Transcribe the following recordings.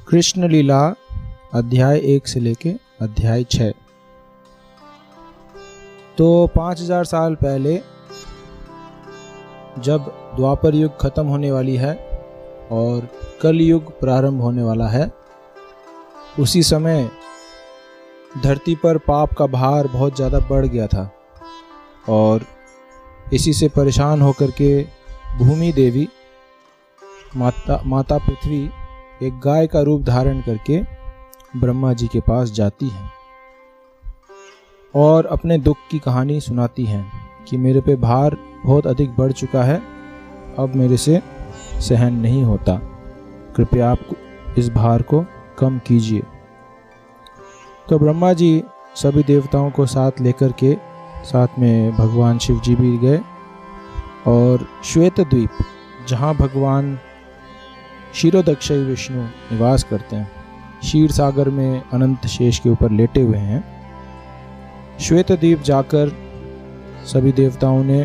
कृष्ण लीला अध्याय 1 से लेके अध्याय 6। तो 5000 साल पहले जब द्वापर युग खत्म होने वाली है और कल युग प्रारंभ होने वाला है, उसी समय धरती पर पाप का भार बहुत ज़्यादा बढ़ गया था और इसी से परेशान होकर के भूमि देवी माता पृथ्वी एक गाय का रूप धारण करके ब्रह्मा जी के पास जाती हैं और अपने दुख की कहानी सुनाती हैं कि मेरे पे भार बहुत अधिक बढ़ चुका है, अब मेरे से सहन नहीं होता, कृपया आप इस भार को कम कीजिए। तो ब्रह्मा जी सभी देवताओं को साथ लेकर के साथ में भगवान शिव जी भी गए और श्वेत द्वीप, जहाँ भगवान क्षीरोदक्षय विष्णु निवास करते हैं, क्षीर सागर में अनंत शेष के ऊपर लेटे हुए हैं, श्वेत द्वीप जाकर सभी देवताओं ने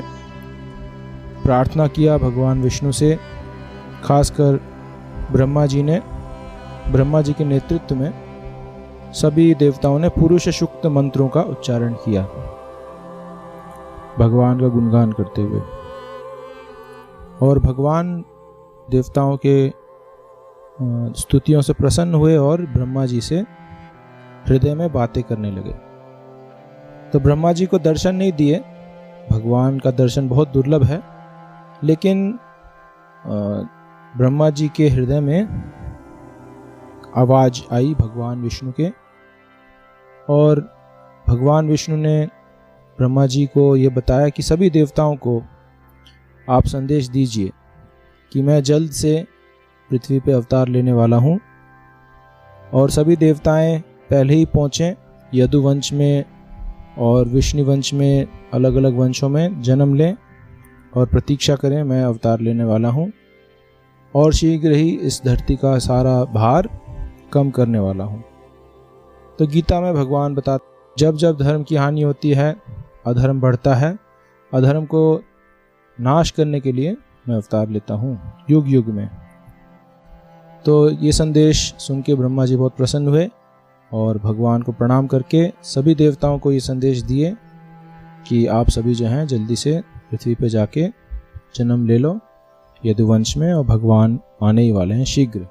प्रार्थना किया भगवान विष्णु से। खासकर ब्रह्मा जी के नेतृत्व में सभी देवताओं ने पुरुष सूक्त मंत्रों का उच्चारण किया, भगवान का गुणगान करते हुए। और भगवान देवताओं के स्तुतियों से प्रसन्न हुए और ब्रह्मा जी से हृदय में बातें करने लगे। तो ब्रह्मा जी को दर्शन नहीं दिए, भगवान का दर्शन बहुत दुर्लभ है, लेकिन ब्रह्मा जी के हृदय में आवाज आई भगवान विष्णु के, और भगवान विष्णु ने ब्रह्मा जी को ये बताया कि सभी देवताओं को आप संदेश दीजिए कि मैं जल्द से पृथ्वी पे अवतार लेने वाला हूँ। और सभी देवताएं पहले ही पहुँचें, यदुवंश में और विष्णुवंश में, अलग अलग वंशों में जन्म लें और प्रतीक्षा करें, मैं अवतार लेने वाला हूँ और शीघ्र ही इस धरती का सारा भार कम करने वाला हूँ। तो गीता में भगवान बताते, जब जब धर्म की हानि होती है, अधर्म बढ़ता है, अधर्म को नाश करने के लिए मैं अवतार लेता हूँ युग युग में। तो ये संदेश सुन के ब्रह्मा जी बहुत प्रसन्न हुए और भगवान को प्रणाम करके सभी देवताओं को ये संदेश दिए कि आप सभी जो हैं जल्दी से पृथ्वी पे जाके जन्म ले लो यदुवंश में, और भगवान आने ही वाले हैं शीघ्र।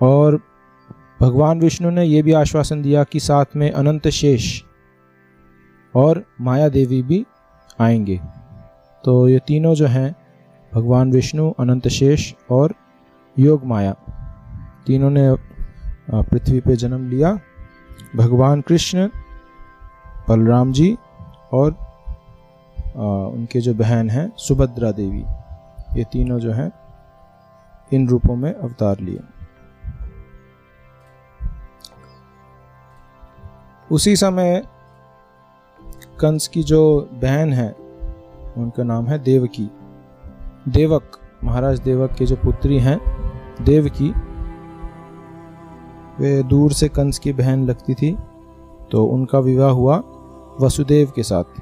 और भगवान विष्णु ने ये भी आश्वासन दिया कि साथ में अनंत शेष और माया देवी भी आएंगे। तो ये तीनों जो हैं, भगवान विष्णु, अनंत शेष और योग माया, तीनों ने पृथ्वी पे जन्म लिया। भगवान कृष्ण, बलराम जी और उनके जो बहन हैं सुभद्रा देवी, ये तीनों जो हैं इन रूपों में अवतार लिए। उसी समय कंस की जो बहन है उनका नाम है देवकी। देवक, महाराज देवक के जो पुत्री हैं देवकी, वे दूर से कंस की बहन लगती थी, तो उनका विवाह हुआ वसुदेव के साथ।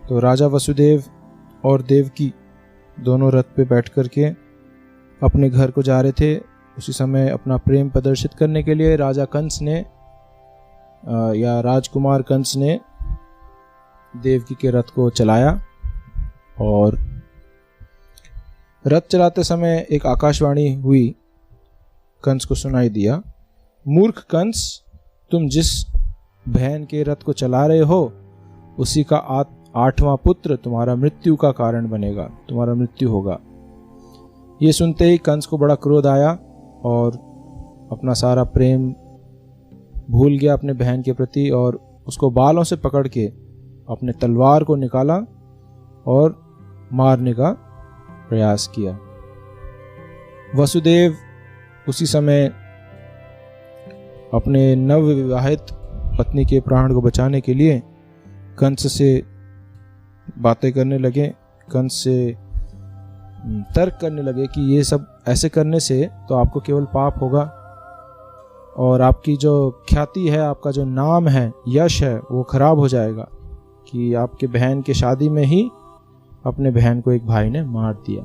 तो राजा वसुदेव और देवकी दोनों रथ पे बैठ कर के अपने घर को जा रहे थे। उसी समय अपना प्रेम प्रदर्शित करने के लिए राजा कंस ने या राजकुमार कंस ने देवकी के रथ को चलाया, और रथ चलाते समय एक आकाशवाणी हुई, कंस को सुनाई दिया, मूर्ख कंस, तुम जिस बहन के रथ को चला रहे हो उसी का 8वां पुत्र तुम्हारा मृत्यु का कारण बनेगा, तुम्हारा मृत्यु होगा। ये सुनते ही कंस को बड़ा क्रोध आया और अपना सारा प्रेम भूल गया अपने बहन के प्रति, और उसको बालों से पकड़ के अपने तलवार को निकाला और मारने का प्रयास किया। वसुदेव उसी समय अपने नवविवाहित पत्नी के प्राण को बचाने के लिए कंस से बातें करने लगे, कंस से तर्क करने लगे कि ये सब ऐसे करने से तो आपको केवल पाप होगा और आपकी जो ख्याति है, आपका जो नाम है, यश है, वो खराब हो जाएगा, कि आपके बहन के शादी में ही अपने बहन को एक भाई ने मार दिया।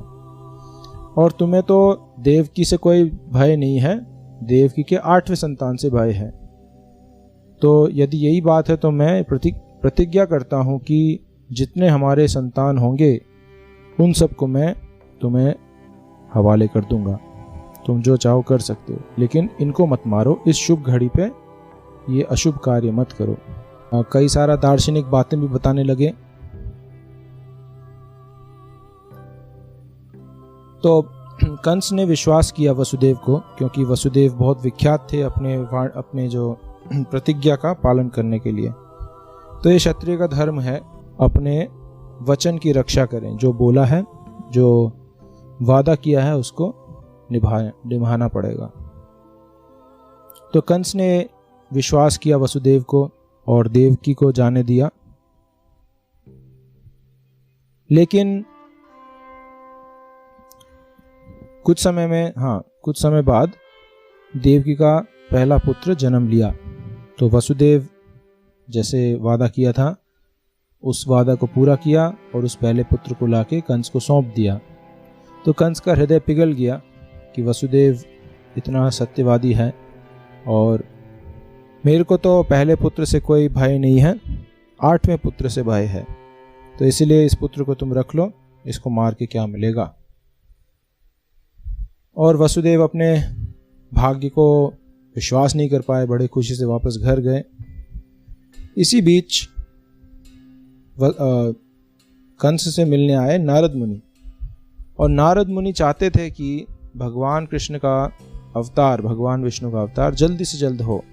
और तुम्हें तो देवकी से कोई भय नहीं है, देवकी के 8वें संतान से भय है। तो यदि यही बात है तो मैं प्रतिज्ञा करता हूँ कि जितने हमारे संतान होंगे उन सबको मैं तुम्हें हवाले कर दूंगा, तुम जो चाहो कर सकते हो, लेकिन इनको मत मारो, इस शुभ घड़ी पे ये अशुभ कार्य मत करो। कई सारा दार्शनिक बातें भी बताने लगे। तो कंस ने विश्वास किया वसुदेव को, क्योंकि वसुदेव बहुत विख्यात थे अपने जो प्रतिज्ञा का पालन करने के लिए। तो ये क्षत्रिय का धर्म है, अपने वचन की रक्षा करें, जो बोला है, जो वादा किया है उसको निभाना पड़ेगा। तो कंस ने विश्वास किया वसुदेव को और देवकी को जाने दिया। लेकिन कुछ समय बाद देवकी का पहला पुत्र जन्म लिया। तो वसुदेव जैसे वादा किया था उस वादा को पूरा किया और उस पहले पुत्र को लाके कंस को सौंप दिया। तो कंस का हृदय पिघल गया कि वसुदेव इतना सत्यवादी है और मेरे को तो पहले पुत्र से कोई भय नहीं है, 8वें पुत्र से भय है, तो इसलिए इस पुत्र को तुम रख लो, इसको मार के क्या मिलेगा। और वसुदेव अपने भाग्य को विश्वास नहीं कर पाए, बड़े खुशी से वापस घर गए। इसी बीच कंस से मिलने आए नारद मुनि, और नारद मुनि चाहते थे कि भगवान कृष्ण का अवतार, भगवान विष्णु का अवतार जल्दी से जल्द हो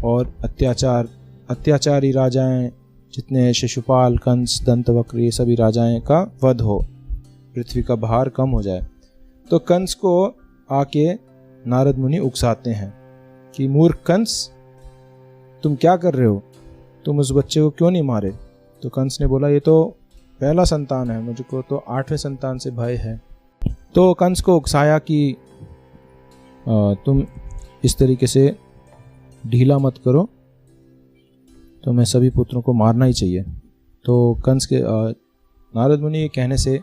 और अत्याचारी राजाएं जितने शिशुपाल, कंस, दंतवक्र, ये सभी राजाएं का वध हो, पृथ्वी का भार कम हो जाए। तो कंस को आके नारद मुनि उकसाते हैं कि मूर्ख कंस, तुम क्या कर रहे हो, तुम उस बच्चे को क्यों नहीं मारे। तो कंस ने बोला, ये तो पहला संतान है, मुझको तो 8वें संतान से भय है। तो कंस को उकसाया कि तुम इस तरीके से ढीला मत करो, तो मैं सभी पुत्रों को मारना ही चाहिए। तो कंस के नारद मुनि के कहने से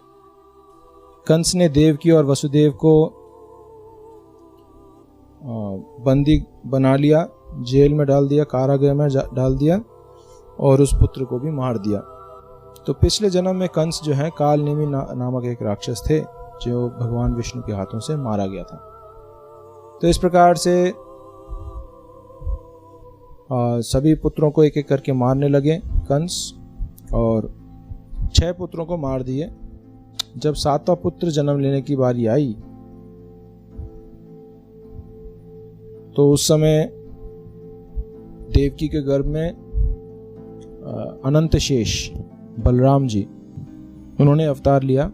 कंस ने देवकी और वसुदेव को बंदी बना लिया, जेल में डाल दिया, कारागृह में डाल दिया और उस पुत्र को भी मार दिया। तो पिछले जन्म में कंस जो है कालनेमी नामक एक राक्षस थे जो भगवान विष्णु के हाथों से मारा गया था। तो इस प्रकार से सभी पुत्रों को एक एक करके मारने लगे कंस, और 6 पुत्रों को मार दिए। जब 7वां पुत्र जन्म लेने की बारी आई तो उस समय देवकी के गर्भ में अनंत शेष बलराम जी, उन्होंने अवतार लिया,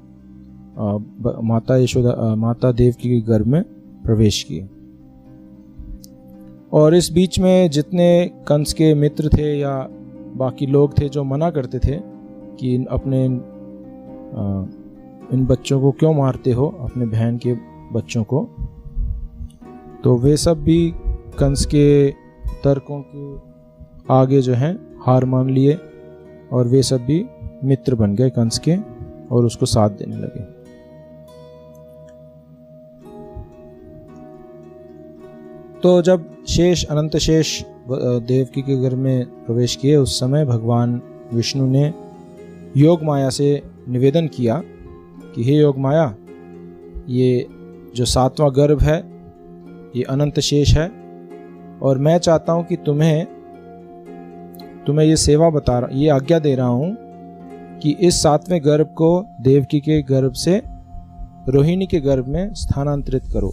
माता देवकी के गर्भ में प्रवेश किए। और इस बीच में जितने कंस के मित्र थे या बाकी लोग थे जो मना करते थे कि अपने इन बच्चों को क्यों मारते हो, अपने बहन के बच्चों को, तो वे सब भी कंस के तर्कों के आगे जो हैं हार मान लिए और वे सब भी मित्र बन गए कंस के और उसको साथ देने लगे। तो जब अनंत शेष देवकी के घर में प्रवेश किए, उस समय भगवान विष्णु ने योग माया से निवेदन किया कि हे योग माया, ये जो 7वां गर्भ है ये अनंत शेष है और मैं चाहता हूं कि तुम्हें ये आज्ञा दे रहा हूं कि इस 7वें गर्भ को देवकी के गर्भ से रोहिणी के गर्भ में स्थानांतरित करो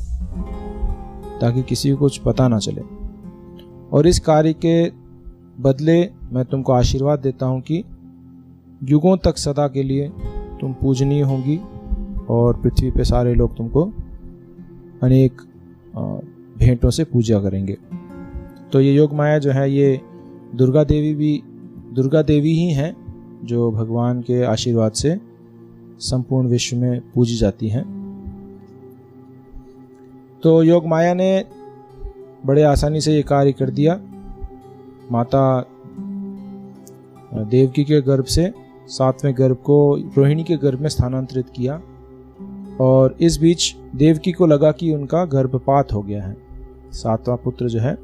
ताकि किसी को कुछ पता ना चले। और इस कार्य के बदले मैं तुमको आशीर्वाद देता हूं कि युगों तक सदा के लिए तुम पूजनीय होंगी और पृथ्वी पे सारे लोग तुमको अनेक भेंटों से पूजा करेंगे। तो ये योग माया जो है ये दुर्गा देवी ही हैं जो भगवान के आशीर्वाद से संपूर्ण विश्व में पूजी जाती हैं। तो योग माया ने बड़े आसानी से ये कार्य कर दिया। माता देवकी के गर्भ से 7वें गर्भ को रोहिणी के गर्भ में स्थानांतरित किया और इस बीच देवकी को लगा कि उनका गर्भपात हो गया है, 7वां पुत्र जो है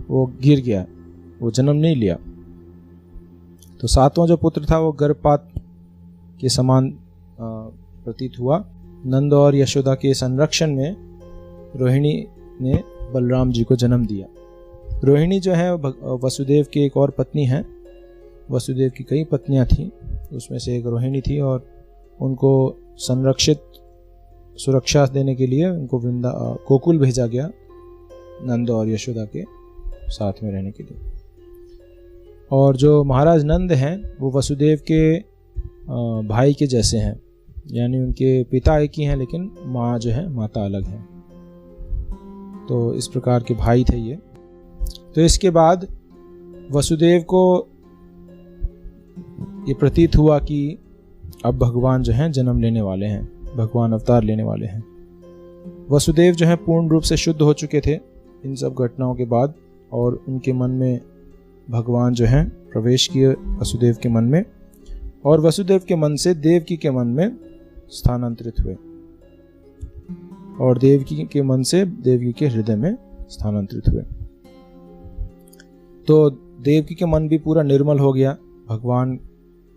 वो गिर गया, वो जन्म नहीं लिया। तो 7वां जो पुत्र था वो गर्भपात के समान प्रतीत हुआ। नंद और यशोदा के संरक्षण में रोहिणी ने बलराम जी को जन्म दिया। रोहिणी जो है वसुदेव की एक और पत्नी है। वसुदेव की कई पत्नियां थीं, उसमें से एक रोहिणी थी, और उनको संरक्षित सुरक्षा देने के लिए उनको गोकुल भेजा गया, नंद और यशोदा के साथ में रहने के लिए। और जो महाराज नंद हैं वो वसुदेव के भाई के जैसे हैं, यानी उनके पिता एक ही हैं लेकिन माँ जो है माता अलग है। तो इस प्रकार के भाई थे ये। तो इसके बाद वसुदेव को ये प्रतीत हुआ कि अब भगवान जो हैं जन्म लेने वाले हैं, भगवान अवतार लेने वाले हैं। वसुदेव जो है पूर्ण रूप से शुद्ध हो चुके थे इन सब घटनाओं के बाद, और उनके मन में भगवान जो हैं प्रवेश किए वसुदेव के मन में, और वसुदेव के मन से देवकी के मन में स्थानांतरित हुए, और देवकी के मन से देवकी के हृदय में स्थानांतरित हुए। तो देवकी के मन भी पूरा निर्मल हो गया। भगवान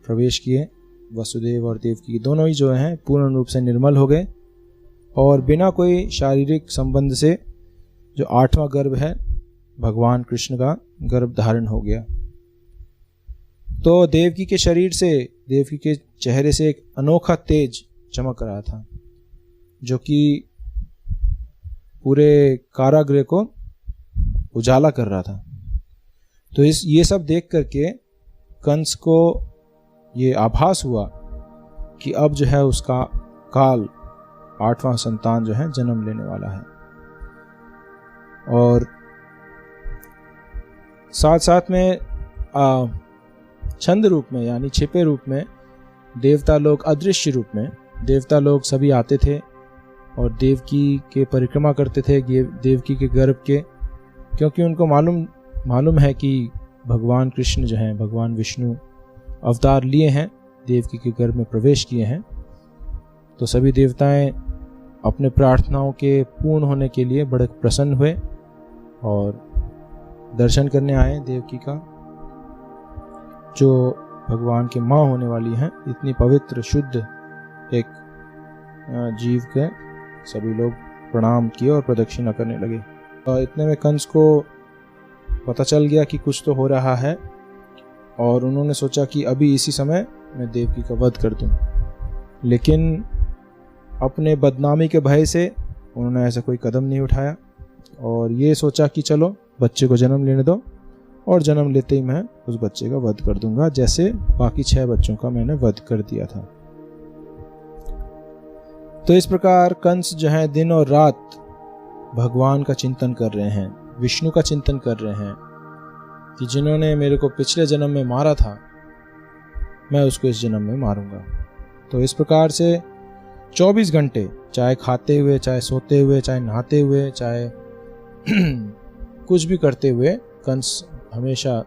प्रवेश किए, वसुदेव और देवकी दोनों ही जो हैं पूर्ण रूप से निर्मल हो गए, और बिना कोई शारीरिक संबंध से जो 8वां गर्भ है भगवान कृष्ण का गर्भ धारण हो गया। तो देवकी के शरीर से, देवकी के चेहरे से एक अनोखा तेज चमक रहा था, जो कि पूरे कारागृह को उजाला कर रहा था। तो ये सब देख करके कंस को ये आभास हुआ कि अब जो है उसका काल 8वां संतान जो है जन्म लेने वाला है। और साथ साथ में छंद रूप में, यानी छिपे रूप में, देवता लोग, अदृश्य रूप में देवता लोग सभी आते थे और देवकी के परिक्रमा करते थे, देवकी के गर्भ के, क्योंकि उनको मालूम है कि भगवान कृष्ण जो हैं, भगवान विष्णु अवतार लिए हैं, देवकी के गर्भ में प्रवेश किए हैं। तो सभी देवताएं अपने प्रार्थनाओं के पूर्ण होने के लिए बड़े प्रसन्न हुए और दर्शन करने आए देवकी का, जो भगवान की माँ होने वाली हैं। इतनी पवित्र शुद्ध एक जीव के सभी लोग प्रणाम किए और प्रदक्षिणा करने लगे। और इतने में कंस को पता चल गया कि कुछ तो हो रहा है, और उन्होंने सोचा कि अभी इसी समय मैं देवकी का वध कर दूं। लेकिन अपने बदनामी के भय से उन्होंने ऐसा कोई कदम नहीं उठाया, और ये सोचा कि चलो बच्चे को जन्म लेने दो, और जन्म लेते ही मैं उस बच्चे का वध कर दूंगा, जैसे बाकी 6 बच्चों का मैंने वध कर दिया था। तो इस प्रकार कंस जो है दिन और रात भगवान का चिंतन कर रहे हैं, विष्णु का चिंतन कर रहे हैं कि जिन्होंने मेरे को पिछले जन्म में मारा था, मैं उसको इस जन्म में मारूंगा। तो इस प्रकार से 24 घंटे, चाहे खाते हुए, चाहे सोते हुए, चाहे नहाते हुए, चाहे कुछ भी करते हुए, कंस हमेशा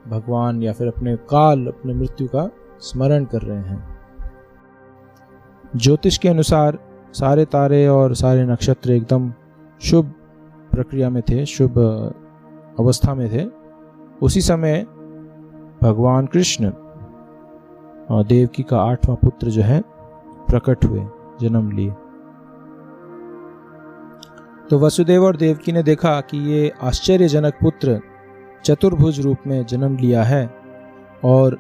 भगवान या फिर अपने काल, अपने मृत्यु का स्मरण कर रहे हैं। ज्योतिष के अनुसार सारे तारे और सारे नक्षत्र एकदम शुभ प्रक्रिया में थे, शुभ अवस्था में थे। उसी समय भगवान कृष्ण और देवकी का 8वां पुत्र जो है प्रकट हुए, जन्म लिए। तो वसुदेव और देवकी ने देखा कि ये आश्चर्यजनक पुत्र चतुर्भुज रूप में जन्म लिया है, और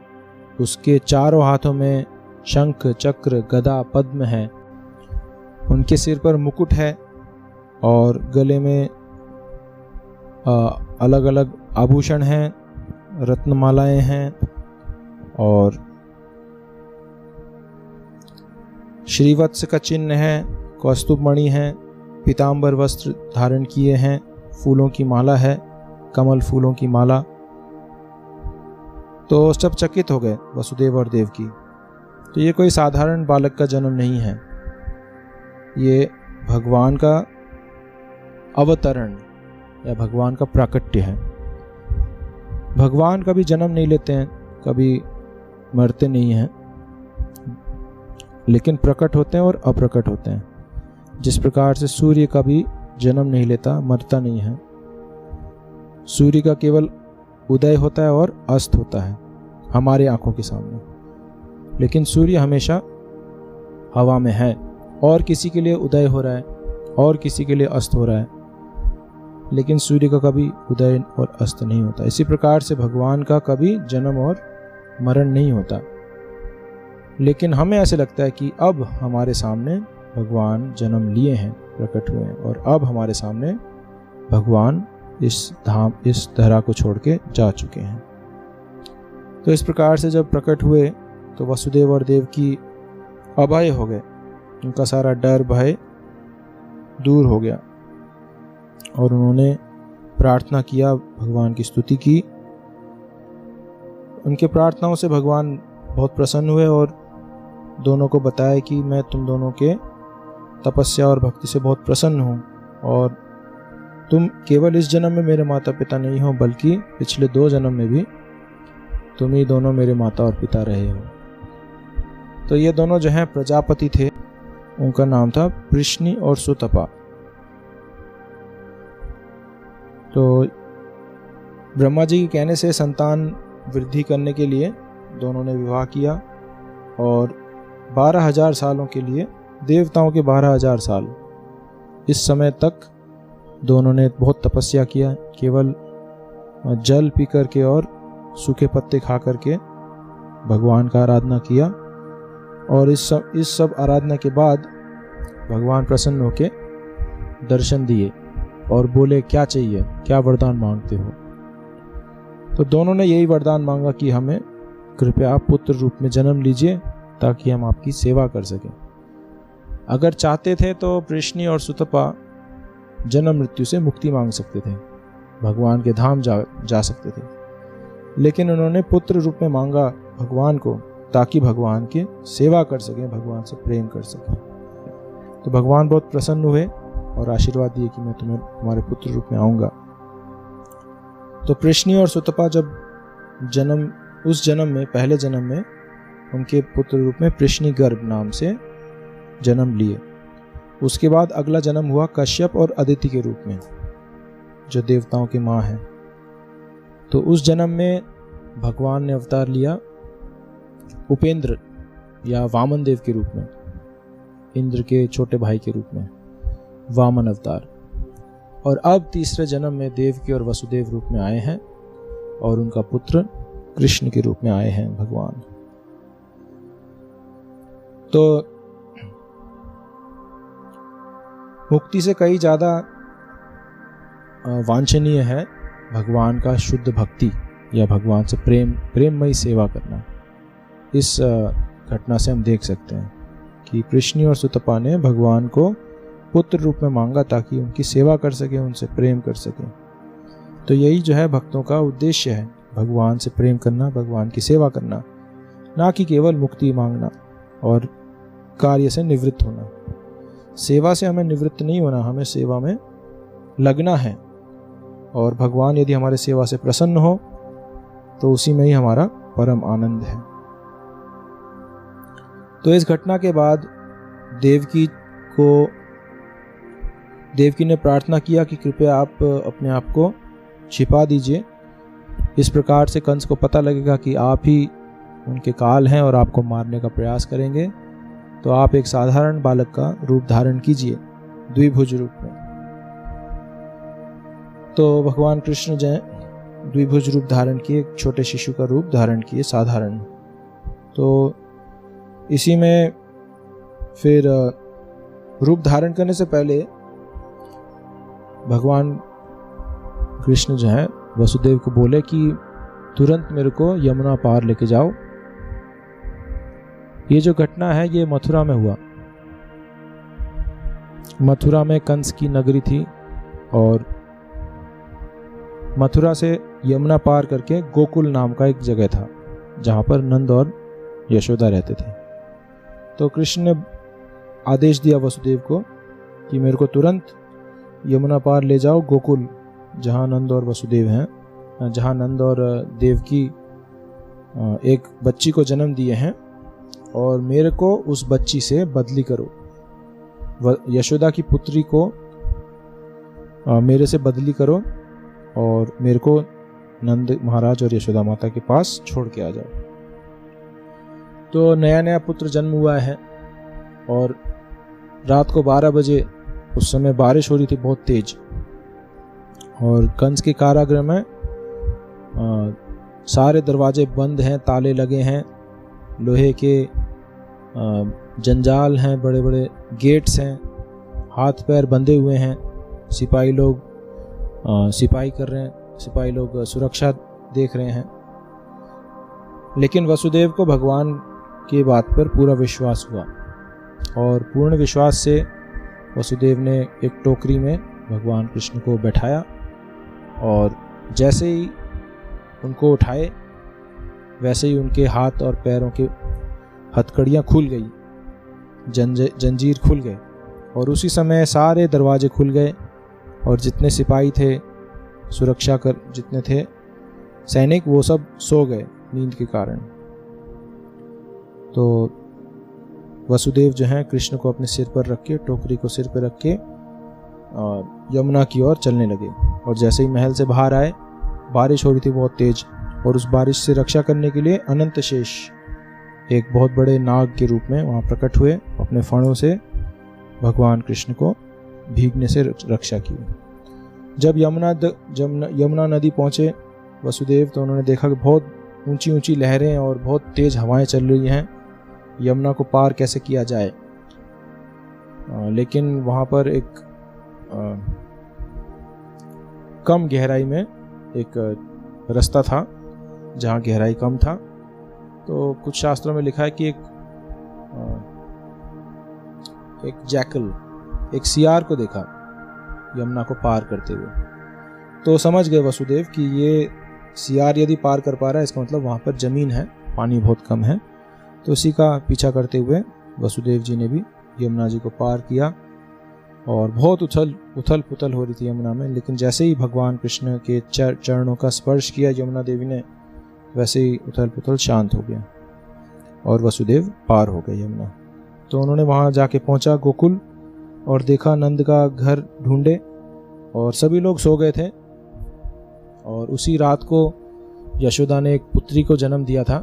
उसके चारों हाथों में शंख, चक्र, गदा, पद्म है। उनके सिर पर मुकुट है और गले में अलग अलग आभूषण हैं, रत्नमालाएं हैं, और श्रीवत्स का चिन्ह है, कौस्तुभ मणि है, पीतांबर वस्त्र धारण किए हैं, फूलों की माला है, कमल फूलों की माला। तो सब चकित हो गए वसुदेव और देवकी। तो ये कोई साधारण बालक का जन्म नहीं है, ये भगवान का अवतरण या भगवान का प्राकट्य है। भगवान कभी जन्म नहीं लेते हैं, कभी मरते नहीं हैं, लेकिन प्रकट होते हैं और अप्रकट होते हैं। जिस प्रकार से सूर्य कभी जन्म नहीं लेता, मरता नहीं है, सूर्य का केवल उदय होता है और अस्त होता है हमारे आंखों के सामने, लेकिन सूर्य हमेशा हवा में है और किसी के लिए उदय हो रहा है और किसी के लिए अस्त हो रहा है, लेकिन सूर्य का कभी उदय और अस्त नहीं होता। इसी प्रकार से भगवान का कभी जन्म और मरण नहीं होता, लेकिन हमें ऐसे लगता है कि अब हमारे सामने भगवान जन्म लिए हैं, प्रकट हुए हैं, और अब हमारे सामने भगवान इस धरा को छोड़ के जा चुके हैं। तो इस प्रकार से जब प्रकट हुए तो वसुदेव और देवकी अभय हो गए, उनका सारा डर भय दूर हो गया और उन्होंने प्रार्थना किया, भगवान की स्तुति की। उनके प्रार्थनाओं से भगवान बहुत प्रसन्न हुए और दोनों को बताया कि मैं तुम दोनों के तपस्या और भक्ति से बहुत प्रसन्न हूँ और तुम केवल इस जन्म में मेरे माता पिता नहीं हो, बल्कि पिछले 2 जन्म में भी तुम ही दोनों मेरे माता और पिता रहे हो। तो ये दोनों जो हैं प्रजापति थे, उनका नाम था पृश्नि और सुतपा। तो ब्रह्मा जी के कहने से संतान वृद्धि करने के लिए दोनों ने विवाह किया और 12,000 सालों के लिए, देवताओं के 12,000 साल, इस समय तक दोनों ने बहुत तपस्या किया, केवल जल पी करके और सूखे पत्ते खा करके भगवान का आराधना किया। और इस सब आराधना के बाद भगवान प्रसन्न होके दर्शन दिए और बोले, क्या चाहिए, क्या वरदान मांगते हो? तो दोनों ने यही वरदान मांगा कि हमें कृपया आप पुत्र रूप में जन्म लीजिए ताकि हम आपकी सेवा कर सकें। अगर चाहते थे तो पृश्नि और सुतपा जन्म मृत्यु से मुक्ति मांग सकते थे, भगवान के धाम जा सकते थे, लेकिन उन्होंने पुत्र रूप में मांगा भगवान को ताकि भगवान की सेवा कर सकें, भगवान से प्रेम कर सकें। तो भगवान बहुत प्रसन्न हुए और आशीर्वाद दिए कि मैं तुम्हारे पुत्र रूप में आऊँगा। तो पृश्नि और सुतपा जब उस जन्म में, पहले जन्म में उनके पुत्र रूप में पृश्नि गर्भ नाम से जन्म लिए। उसके बाद अगला जन्म हुआ कश्यप और अदिति के रूप में, जो देवताओं की माँ है। तो उस जन्म में भगवान ने अवतार लिया उपेंद्र या वामन देव के रूप में, इंद्र के छोटे भाई के रूप में वामन अवतार। और अब तीसरे जन्म में देवकी और वसुदेव रूप में आए हैं और उनका पुत्र कृष्ण के रूप में आए हैं भगवान। तो मुक्ति से कई ज्यादा वांछनीय है भगवान का शुद्ध भक्ति या भगवान से प्रेममयी सेवा करना। इस घटना से हम देख सकते हैं कि पृश्नि और सुतपा ने भगवान को पुत्र रूप में मांगा ताकि उनकी सेवा कर सके, उनसे प्रेम कर सके। तो यही जो है भक्तों का उद्देश्य है, भगवान से प्रेम करना, भगवान की सेवा करना, ना कि केवल मुक्ति मांगना और कार्य से निवृत्त होना। सेवा से हमें निवृत्त नहीं होना, हमें सेवा में लगना है। और भगवान यदि हमारे सेवा से प्रसन्न हो तो उसी में ही हमारा परम आनंद है। तो इस घटना के बाद देवकी ने प्रार्थना किया कि कृपया आप अपने आप को छिपा दीजिए। इस प्रकार से कंस को पता लगेगा कि आप ही उनके काल हैं और आपको मारने का प्रयास करेंगे। तो आप एक साधारण बालक का रूप धारण कीजिए, द्विभुज रूप में। तो भगवान कृष्ण जो द्विभुज रूप धारण किए, एक छोटे शिशु का रूप धारण किए, साधारण। तो इसी में फिर रूप धारण करने से पहले भगवान कृष्ण जो है वसुदेव को बोले कि तुरंत मेरे को यमुना पार लेके जाओ। ये जो घटना है ये मथुरा में हुआ। मथुरा में कंस की नगरी थी और मथुरा से यमुना पार करके गोकुल नाम का एक जगह था जहां पर नंद और यशोदा रहते थे। तो कृष्ण ने आदेश दिया वसुदेव को कि मेरे को तुरंत यमुना पार ले जाओ गोकुल, जहां नंद और वसुदेव हैं, जहां नंद और देवकी एक बच्ची को जन्म दिए हैं और मेरे को उस बच्ची से बदली करो। यशोदा की पुत्री को मेरे से बदली करो और मेरे को नंद महाराज और यशोदा माता के पास छोड़ के आ जाओ। तो नया नया पुत्र जन्म हुआ है और रात को 12 बजे, उस समय बारिश हो रही थी बहुत तेज, और कंस के कारागृह में सारे दरवाजे बंद हैं, ताले लगे हैं, लोहे के जंजाल हैं, बड़े बड़े गेट्स हैं, हाथ पैर बंधे हुए हैं, सिपाही लोग सिपाही कर रहे हैं, सिपाही लोग सुरक्षा देख रहे हैं। लेकिन वसुदेव को भगवान की बात पर पूरा विश्वास हुआ और पूर्ण विश्वास से वसुदेव ने एक टोकरी में भगवान कृष्ण को बैठाया और जैसे ही उनको उठाए वैसे ही उनके हाथ और पैरों के हथकड़ियाँ खुल गई, जंजीर खुल गए और उसी समय सारे दरवाजे खुल गए और जितने सिपाही थे, सुरक्षा कर जितने थे सैनिक, वो सब सो गए नींद के कारण। तो वसुदेव जो हैं कृष्ण को अपने सिर पर रख के, टोकरी को सिर पर रख के यमुना की ओर चलने लगे। और जैसे ही महल से बाहर आए, बारिश हो रही थी बहुत तेज, और उस बारिश से रक्षा करने के लिए अनंत शेष एक बहुत बड़े नाग के रूप में वहाँ प्रकट हुए, अपने फणों से भगवान कृष्ण को भीगने से रक्षा की। जब यमुना नदी पहुँचे वसुदेव, तो उन्होंने देखा कि बहुत ऊंची ऊंची लहरें और बहुत तेज हवाएं चल रही हैं, यमुना को पार कैसे किया जाए। लेकिन वहाँ पर एक कम गहराई में एक रास्ता था जहाँ गहराई कम था। तो कुछ शास्त्रों में लिखा है कि एक जैकल, एक सियार को देखा यमुना को पार करते हुए। तो समझ गए वसुदेव कि ये सियार यदि पार कर पा रहा है, इसका मतलब वहाँ पर जमीन है, पानी बहुत कम है। तो इसी का पीछा करते हुए वसुदेव जी ने भी यमुना जी को पार किया और बहुत उथल पुथल हो रही थी यमुना में। लेकिन जैसे ही भगवान कृष्ण के चरणों का स्पर्श किया यमुना देवी ने, वैसे ही उथल पुथल शांत हो गया और वसुदेव पार हो गए यमुना। तो उन्होंने वहाँ जाके पहुँचा गोकुल और देखा नंद का घर ढूंढे और सभी लोग सो गए थे। और उसी रात को यशोदा ने एक पुत्री को जन्म दिया था।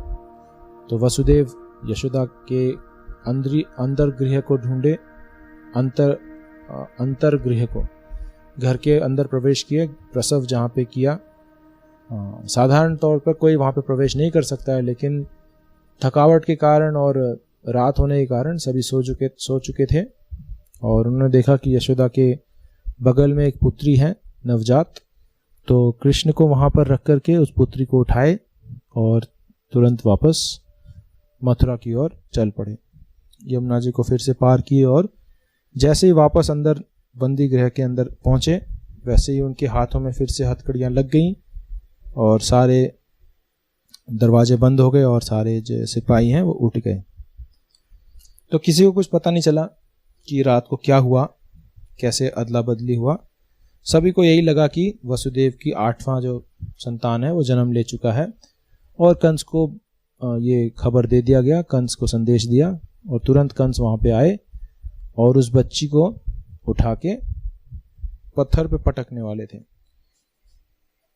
तो वसुदेव यशोदा के अंदर गृह को ढूंढे, अंतर गृह को, घर के अंदर प्रवेश किए, प्रसव जहाँ पे किया। साधारण तौर पर कोई वहाँ पे प्रवेश नहीं कर सकता है, लेकिन थकावट के कारण और रात होने के कारण सभी सो चुके थे। और उन्होंने देखा कि यशोदा के बगल में एक पुत्री है नवजात। तो कृष्ण को वहाँ पर रख करके उस पुत्री को उठाए और तुरंत वापस मथुरा की ओर चल पड़े। यमुना जी को फिर से पार किए और जैसे ही वापस अंदर बंदी गृह के अंदर पहुँचे, वैसे ही उनके हाथों में फिर से हथकड़ियाँ लग गईं और सारे दरवाजे बंद हो गए और सारे जो सिपाही हैं वो उठ गए। तो किसी को कुछ पता नहीं चला कि रात को क्या हुआ, कैसे अदला बदली हुआ। सभी को यही लगा कि वसुदेव की 8वां जो संतान है वो जन्म ले चुका है। और कंस को ये खबर दे दिया गया, कंस को संदेश दिया और तुरंत कंस वहाँ पे आए और उस बच्ची को उठा के पत्थर पे पटकने वाले थे।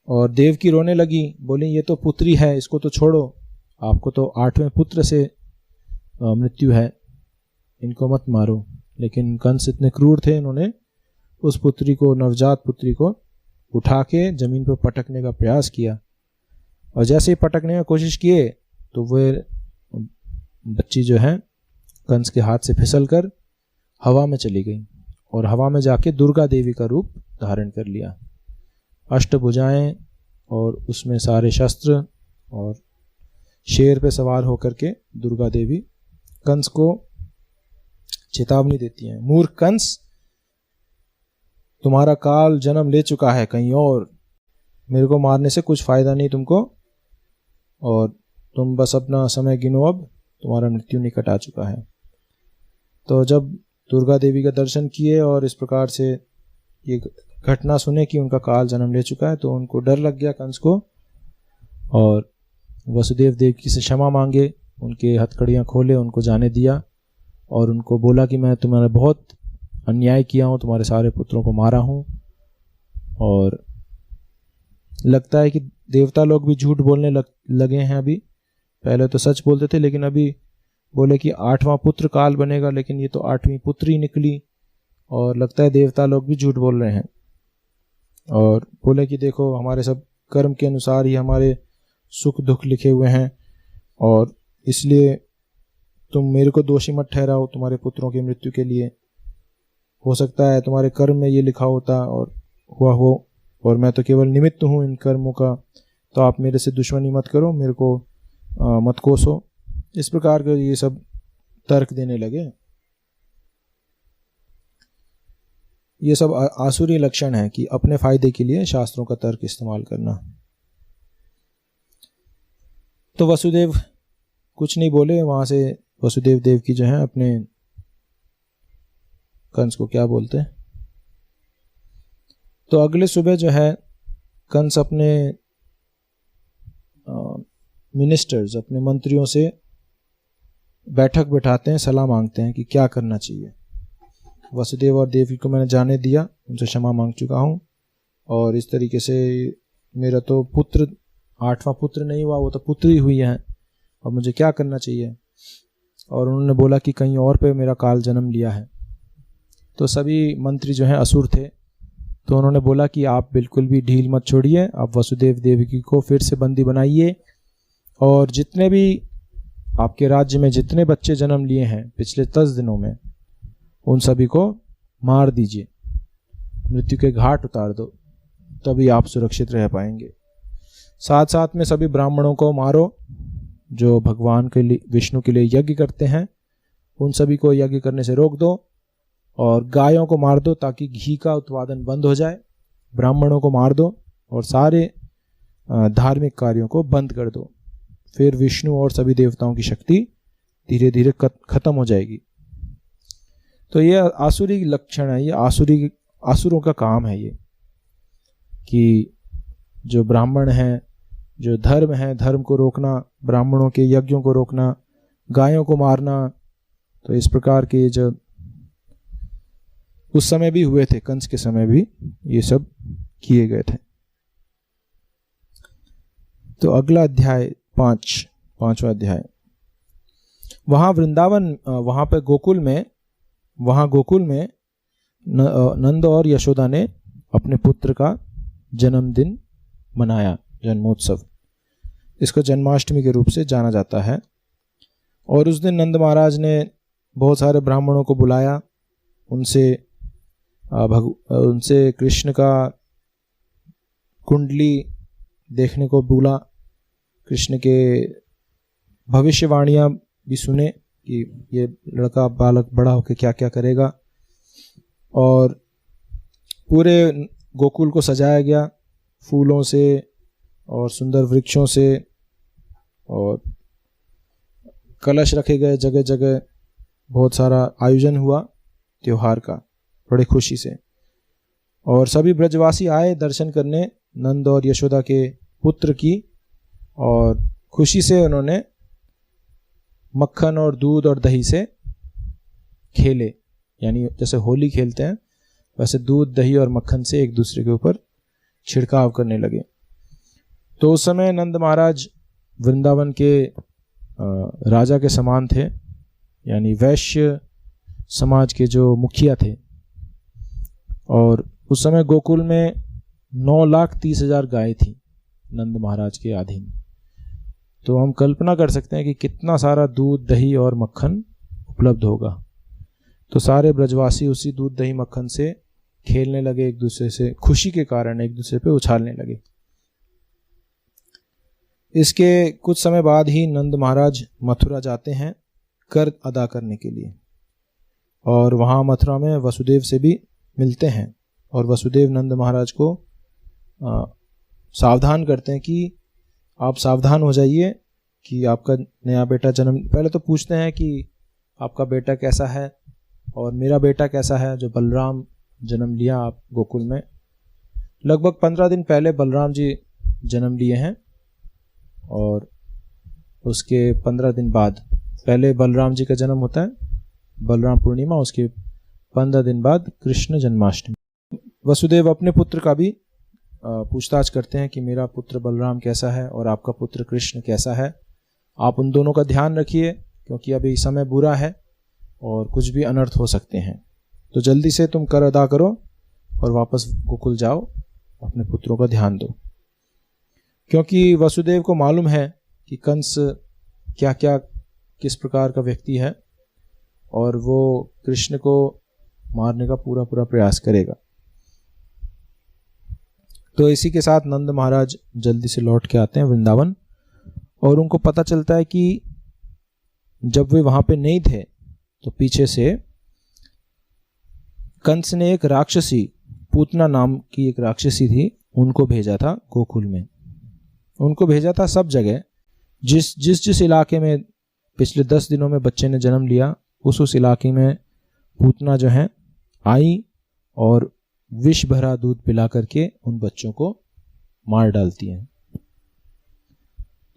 और देवकी रोने लगी, बोली ये तो पुत्री है, इसको तो छोड़ो, आपको तो 8वें पुत्र से मृत्यु है, इनको मत मारो। लेकिन कंस इतने क्रूर थे, इन्होंने उस पुत्री को, नवजात पुत्री को उठा के जमीन पर पटकने का प्रयास किया। और जैसे ही पटकने की कोशिश किए तो वह बच्ची जो है कंस के हाथ से फिसलकर हवा में चली गई और हवा में जाके दुर्गा देवी का रूप धारण कर लिया। अष्टभुजाएं और उसमें सारे शस्त्र और शेर पे सवार होकर के दुर्गा देवी कंस को चेतावनी देती हैं, मूर्ख कंस, तुम्हारा काल जन्म ले चुका है कहीं और, मेरे को मारने से कुछ फायदा नहीं तुमको, और तुम बस अपना समय गिनो, अब तुम्हारा मृत्यु निकट आ चुका है। तो जब दुर्गा देवी का दर्शन किए और इस प्रकार से ये घटना सुने कि उनका काल जन्म ले चुका है, तो उनको डर लग गया कंस को, और वसुदेव देवकी से क्षमा मांगे, उनके हथकड़ियाँ खोले, उनको जाने दिया और उनको बोला कि मैं तुम्हारा बहुत अन्याय किया हूँ, तुम्हारे सारे पुत्रों को मारा हूँ। और लगता है कि देवता लोग भी झूठ बोलने लगे हैं अभी। पहले तो सच बोलते थे, लेकिन अभी बोले कि 8वां पुत्र काल बनेगा, लेकिन ये तो 8वीं पुत्री निकली। और लगता है देवता लोग भी झूठ बोल रहे हैं और बोले कि देखो, हमारे सब कर्म के अनुसार ही हमारे सुख दुख लिखे हुए हैं और इसलिए तुम मेरे को दोषी मत ठहराओ तुम्हारे पुत्रों की मृत्यु के लिए। हो सकता है तुम्हारे कर्म में ये लिखा होता और हुआ हो, और मैं तो केवल निमित्त हूँ इन कर्मों का, तो आप मेरे से दुश्मनी मत करो, मेरे को मत कोसो। इस प्रकार के ये सब तर्क देने लगे। ये सब आसुरी लक्षण है कि अपने फायदे के लिए शास्त्रों का तर्क इस्तेमाल करना। तो वसुदेव कुछ नहीं बोले। वहां से वसुदेव देव की जो है अपने कंस को क्या बोलते हैं, तो अगले सुबह जो है कंस अपने मिनिस्टर्स, अपने मंत्रियों से बैठक बैठाते हैं, सलाह मांगते हैं कि क्या करना चाहिए। वसुदेव और देवकी को मैंने जाने दिया, उनसे क्षमा मांग चुका हूँ, और इस तरीके से मेरा तो पुत्र 8वां पुत्र नहीं हुआ, वो तो पुत्री हुई है, अब मुझे क्या करना चाहिए। और उन्होंने बोला कि कहीं और पे मेरा काल जन्म लिया है। तो सभी मंत्री जो हैं असुर थे, तो उन्होंने बोला कि आप बिल्कुल भी ढील मत छोड़िए, आप वसुदेव देवकी को फिर से बंदी बनाइए और जितने भी आपके राज्य में जितने बच्चे जन्म लिए हैं पिछले 10 दिनों में, उन सभी को मार दीजिए, मृत्यु के घाट उतार दो, तभी आप सुरक्षित रह पाएंगे। साथ साथ में सभी ब्राह्मणों को मारो जो भगवान के लिए, विष्णु के लिए यज्ञ करते हैं, उन सभी को यज्ञ करने से रोक दो, और गायों को मार दो ताकि घी का उत्पादन बंद हो जाए, ब्राह्मणों को मार दो और सारे धार्मिक कार्यों को बंद कर दो। फिर विष्णु और सभी देवताओं की शक्ति धीरे धीरे खत्म हो जाएगी। तो ये आसुरी लक्षण है, ये आसुरों का काम है, ये कि जो ब्राह्मण हैं, जो धर्म है, धर्म को रोकना, ब्राह्मणों के यज्ञों को रोकना, गायों को मारना। तो इस प्रकार के जो उस समय भी हुए थे, कंस के समय भी ये सब किए गए थे। तो अगला अध्याय 5वां अध्याय। वहां वृंदावन, वहां पे गोकुल में नंद और यशोदा ने अपने पुत्र का जन्मदिन मनाया, जन्मोत्सव। इसको जन्माष्टमी के रूप से जाना जाता है। और उस दिन नंद महाराज ने बहुत सारे ब्राह्मणों को बुलाया, उनसे कृष्ण का कुंडली देखने को बोला, कृष्ण के भविष्यवाणियां भी सुने कि ये लड़का बालक बड़ा होकर क्या क्या करेगा। और पूरे गोकुल को सजाया गया फूलों से और सुंदर वृक्षों से, और कलश रखे गए जगह जगह, बहुत सारा आयोजन हुआ त्योहार का बड़े खुशी से। और सभी ब्रजवासी आए दर्शन करने नंद और यशोदा के पुत्र की, और खुशी से उन्होंने मक्खन और दूध और दही से खेले, यानी जैसे होली खेलते हैं वैसे दूध दही और मक्खन से एक दूसरे के ऊपर छिड़काव करने लगे। तो उस समय नंद महाराज वृंदावन के राजा के समान थे, यानी वैश्य समाज के जो मुखिया थे। और उस समय गोकुल में 9,30,000 गाय थी नंद महाराज के अधीन। तो हम कल्पना कर सकते हैं कि कितना सारा दूध दही और मक्खन उपलब्ध होगा। तो सारे ब्रजवासी उसी दूध दही मक्खन से खेलने लगे, एक दूसरे से खुशी के कारण एक दूसरे पे उछालने लगे। इसके कुछ समय बाद ही नंद महाराज मथुरा जाते हैं कर अदा करने के लिए, और वहाँ मथुरा में वसुदेव से भी मिलते हैं। और वसुदेव नंद महाराज को सावधान करते हैं कि आप सावधान हो जाइए कि आपका नया बेटा जन्म, पहले तो पूछते हैं कि आपका बेटा कैसा है और मेरा बेटा कैसा है, जो बलराम जन्म लिया आप गोकुल में। लगभग 15 दिन पहले बलराम जी जन्म लिए हैं, और उसके 15 दिन बाद पहले बलराम जी का जन्म होता है, बलराम पूर्णिमा, उसके 15 दिन बाद कृष्ण जन्माष्टमी। वसुदेव अपने पुत्र का भी पूछताछ करते हैं कि मेरा पुत्र बलराम कैसा है और आपका पुत्र कृष्ण कैसा है। आप उन दोनों का ध्यान रखिए क्योंकि अभी समय बुरा है और कुछ भी अनर्थ हो सकते हैं। तो जल्दी से तुम कर अदा करो और वापस गोकुल जाओ, अपने पुत्रों का ध्यान दो। क्योंकि वसुदेव को मालूम है कि कंस क्या क्या किस प्रकार का व्यक्ति है और वो कृष्ण को मारने का पूरा पूरा प्रयास करेगा। तो इसी के साथ नंद महाराज जल्दी से लौट के आते हैं वृंदावन और उनको पता चलता है कि जब वे वहां पे नहीं थे तो पीछे से कंस ने एक राक्षसी, पूतना नाम की एक राक्षसी थी, उनको भेजा था गोकुल में। उनको भेजा था सब जगह, जिस इलाके में पिछले 10 दिनों में बच्चे ने जन्म लिया उस इलाके में पूतना जो है आई और विष भरा दूध पिला करके उन बच्चों को मार डालती हैं।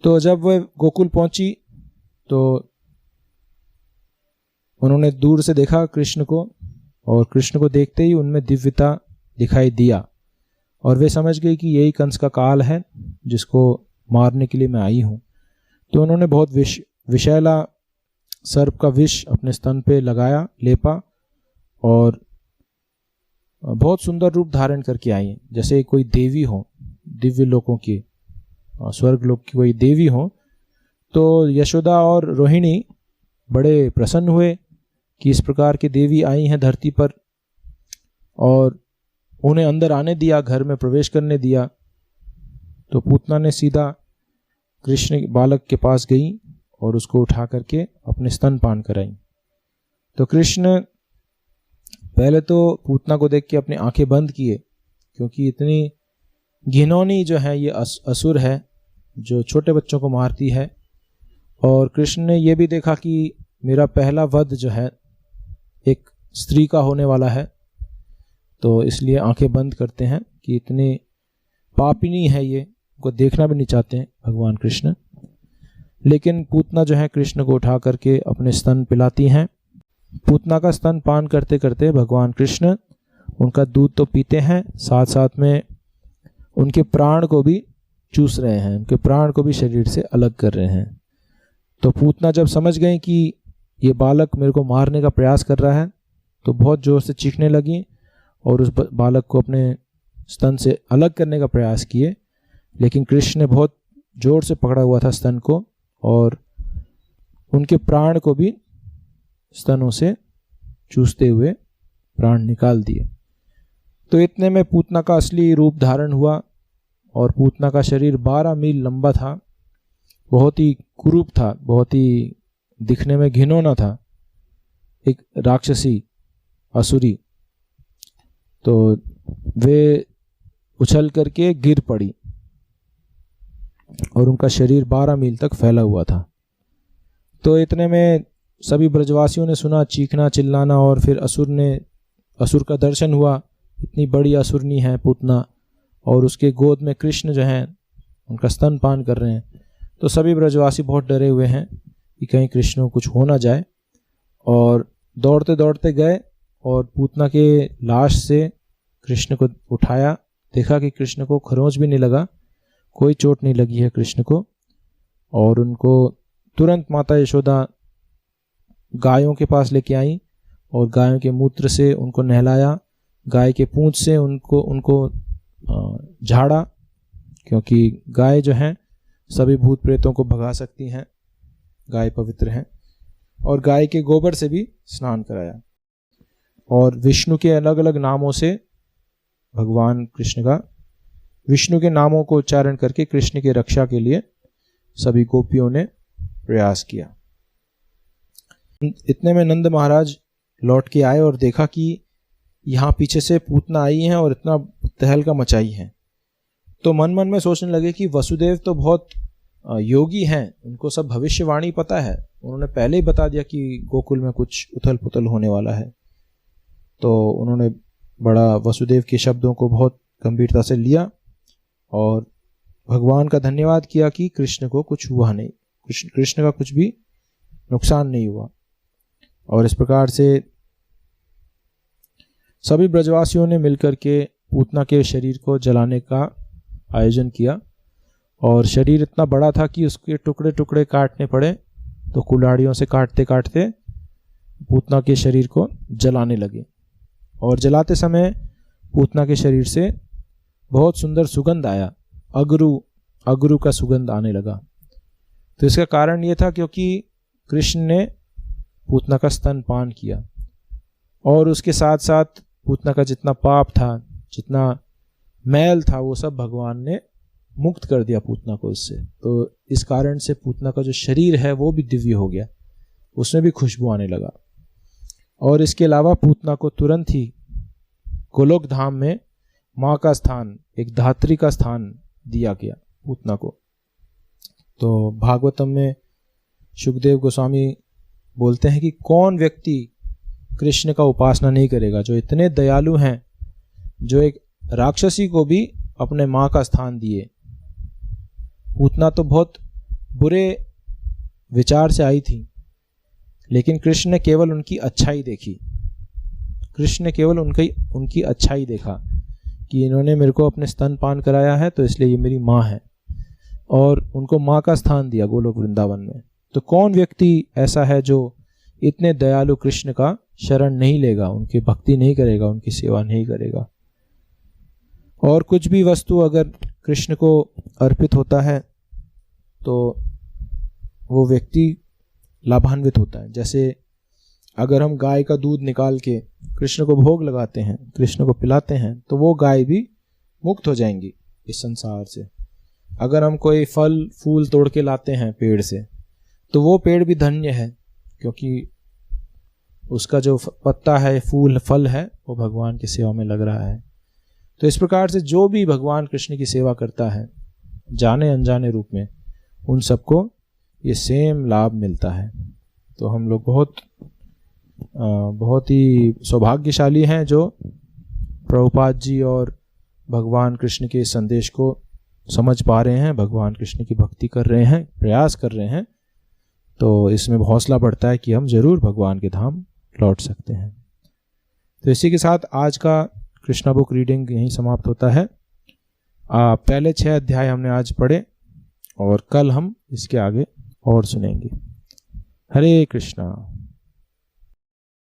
तो जब वह गोकुल पहुंची तो उन्होंने दूर से देखा कृष्ण को और कृष्ण को देखते ही उनमें दिव्यता दिखाई दिया और वे समझ गई कि यही कंस का काल है जिसको मारने के लिए मैं आई हूं। तो उन्होंने बहुत विषैला सर्प का विष अपने स्तन पे लगाया, लेपा और बहुत सुंदर रूप धारण करके आई, जैसे कोई देवी हो, दिव्य लोकों की, स्वर्ग लोक की कोई देवी हो। तो यशोदा और रोहिणी बड़े प्रसन्न हुए कि इस प्रकार की देवी आई हैं धरती पर और उन्हें अंदर आने दिया, घर में प्रवेश करने दिया। तो पूतना ने सीधा कृष्ण बालक के पास गई और उसको उठा करके अपने स्तनपान कराई। तो कृष्ण पहले तो पूतना को देख के अपनी आंखें बंद किए क्योंकि इतनी घिनौनी जो है ये असुर है जो छोटे बच्चों को मारती है। और कृष्ण ने यह भी देखा कि मेरा पहला वध जो है एक स्त्री का होने वाला है, तो इसलिए आंखें बंद करते हैं कि इतनी पापिनी है ये, को देखना भी नहीं चाहते हैं भगवान कृष्ण। लेकिन पूतना जो है कृष्ण को उठा करके अपने स्तन पिलाती हैं। पूतना का स्तन पान करते करते भगवान कृष्ण उनका दूध तो पीते हैं, साथ साथ में उनके प्राण को भी चूस रहे हैं, उनके प्राण को भी शरीर से अलग कर रहे हैं। तो पूतना जब समझ गई कि ये बालक मेरे को मारने का प्रयास कर रहा है तो बहुत जोर से चीखने लगी और उस बालक को अपने स्तन से अलग करने का प्रयास किए। लेकिन कृष्ण ने बहुत जोर से पकड़ा हुआ था स्तन को और उनके प्राण को भी स्तनों से चूसते हुए प्राण निकाल दिए। तो इतने में पूतना का असली रूप धारण हुआ और पूतना का शरीर 12 मील लंबा था, बहुत ही कुरूप था, बहुत ही दिखने में घिनौना था, एक राक्षसी असुरी। तो वे उछल करके गिर पड़ी और उनका शरीर 12 मील तक फैला हुआ था। तो इतने में सभी ब्रजवासियों ने सुना चीखना चिल्लाना और फिर असुर का दर्शन हुआ। इतनी बड़ी असुरनी है पूतना और उसके गोद में कृष्ण जो हैं उनका स्तनपान कर रहे हैं। तो सभी ब्रजवासी बहुत डरे हुए हैं कि कहीं कृष्ण को कुछ हो ना जाए और दौड़ते दौड़ते गए और पूतना के लाश से कृष्ण को उठाया। देखा कि कृष्ण को खरोंच भी नहीं लगा, कोई चोट नहीं लगी है कृष्ण को। और उनको तुरंत माता यशोदा गायों के पास लेके आई और गायों के मूत्र से उनको नहलाया, गाय के पूंछ से उनको झाड़ा, क्योंकि गाय जो हैं सभी भूत प्रेतों को भगा सकती हैं, गाय पवित्र हैं। और गाय के गोबर से भी स्नान कराया और विष्णु के अलग अलग नामों से भगवान कृष्ण का, विष्णु के नामों को उच्चारण करके कृष्ण की रक्षा के लिए सभी गोपियों ने प्रयास किया। इतने में नंद महाराज लौट के आए और देखा कि यहाँ पीछे से पूतना आई हैं और इतना तहलका मचाई है। तो मन मन में सोचने लगे कि वसुदेव तो बहुत योगी हैं, उनको सब भविष्यवाणी पता है, उन्होंने पहले ही बता दिया कि गोकुल में कुछ उथल पुथल होने वाला है। तो उन्होंने बड़ा वसुदेव के शब्दों को बहुत गंभीरता से लिया और भगवान का धन्यवाद किया कि कृष्ण को कुछ हुआ नहीं, कृष्ण का कुछ भी नुकसान नहीं हुआ। और इस प्रकार से सभी ब्रजवासियों ने मिलकर के पूतना के शरीर को जलाने का आयोजन किया। और शरीर इतना बड़ा था कि उसके टुकड़े टुकड़े काटने पड़े, तो कुल्हाड़ियों से काटते काटते पूतना के शरीर को जलाने लगे। और जलाते समय पूतना के शरीर से बहुत सुंदर सुगंध आया, अगरू का सुगंध आने लगा। तो इसका कारण ये था क्योंकि कृष्ण ने पूतना का स्तनपान किया और उसके साथ साथ पूतना का जितना पाप था, जितना मैल था, वो सब भगवान ने मुक्त कर दिया पूतना को इससे। तो इस कारण से पूतना का जो शरीर है वो भी दिव्य हो गया, उसमें भी खुशबू आने लगा। और इसके अलावा पूतना को तुरंत ही गोलोक धाम में माँ का स्थान, एक धात्री का स्थान दिया गया पूतना को। तो भागवतम में शुकदेव गोस्वामी बोलते हैं कि कौन व्यक्ति कृष्ण का उपासना नहीं करेगा, जो इतने दयालु हैं, जो एक राक्षसी को भी अपने माँ का स्थान दिए। पूतना तो बहुत बुरे विचार से आई थी, लेकिन कृष्ण ने केवल उनकी अच्छाई देखी। कृष्ण ने केवल उनकी अच्छाई देखा कि इन्होंने मेरे को अपने स्तनपान कराया है, तो इसलिए ये मेरी माँ है, और उनको माँ का स्थान दिया गोलोक वृंदावन में। तो कौन व्यक्ति ऐसा है जो इतने दयालु कृष्ण का शरण नहीं लेगा, उनकी भक्ति नहीं करेगा, उनकी सेवा नहीं करेगा। और कुछ भी वस्तु अगर कृष्ण को अर्पित होता है तो वो व्यक्ति लाभान्वित होता है। जैसे अगर हम गाय का दूध निकाल के कृष्ण को भोग लगाते हैं, कृष्ण को पिलाते हैं, तो वो गाय भी मुक्त हो जाएंगी इस संसार से। अगर हम कोई फल फूल तोड़ के लाते हैं पेड़ से, तो वो पेड़ भी धन्य है, क्योंकि उसका जो पत्ता है, फूल फल है, वो भगवान की सेवा में लग रहा है। तो इस प्रकार से जो भी भगवान कृष्ण की सेवा करता है जाने अनजाने रूप में, उन सबको ये सेम लाभ मिलता है। तो हम लोग बहुत ही सौभाग्यशाली हैं जो प्रभुपाद जी और भगवान कृष्ण के संदेश को समझ पा रहे हैं, भगवान कृष्ण की भक्ति कर रहे हैं, प्रयास कर रहे हैं। तो इसमें हौसला बढ़ता है कि हम जरूर भगवान के धाम लौट सकते हैं। तो इसी के साथ आज का कृष्णा बुक रीडिंग यहीं समाप्त होता है। पहले 6 अध्याय हमने आज पढ़े और कल हम इसके आगे और सुनेंगे। हरे कृष्णा।